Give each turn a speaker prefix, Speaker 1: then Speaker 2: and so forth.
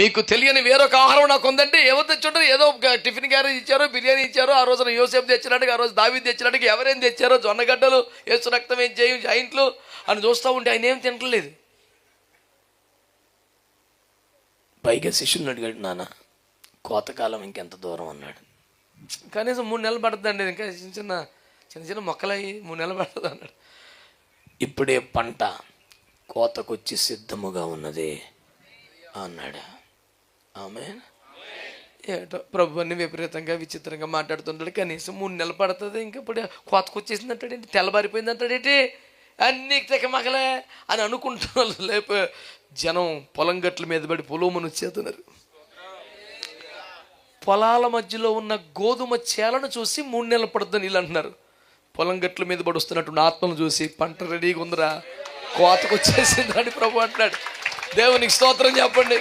Speaker 1: మీకు తెలియని వేరొక ఆహారం నాకు ఉందంటే ఎవరు తెచ్చుంటారు? ఏదో ఒక టిఫిన్ క్యారేజ్ ఇచ్చారో, బిర్యానీ ఇచ్చారో, ఆ రోజున యోసేపు తెచ్చినట్టుగా, ఆ రోజు దావీదు తెచ్చినట్టుగా ఎవరేం తెచ్చారో, జొన్నగడ్డలు, యేసు రక్తం ఏం చేయం జాయింట్లు అని చూస్తూ ఉంటే ఆయన ఏం తినట్లేదు. పైగా శిష్యుని అడిగాడు, నాన్న కోతకాలం ఇంకెంత దూరం అన్నాడు. కనీసం 3 నెలలు పడుతుందండి, ఇంకా చిన్న చిన్న మొక్కలయ్యి 3 నెలలు పడుతుంది అన్నాడు. ఇప్పుడే పంట కోతకొచ్చి సిద్ధముగా ఉన్నది అన్నాడు. ఆమె ఏటో ప్రభు అన్ని విపరీతంగా విచిత్రంగా మాట్లాడుతుంటాడు. కనీసం 3 నెలలు పడుతుంది, ఇంకా ఇప్పుడు కోతకొచ్చేసింది అంటాడేంటి, తెల్లబారిపోయింది అంటాడేంటి, అన్నీ తెగమగలే అని అనుకుంటున్నారు. లేపో జనం పొలం గట్ల మీద పడి పొలమును చేతున్నారు. పొలాల మధ్యలో ఉన్న గోధుమ చేలను చూసి 3 నెలలు పడుతుందని వీళ్ళు అంటున్నారు. పొలం గట్ల మీద పడుస్తున్నట్టు ఆత్మను చూసి పంట రెడీగా ఉందిరా, కోతకు వచ్చేసిందని ప్రభు అంటున్నాడు. దేవునికి స్తోత్రం చెప్పండి.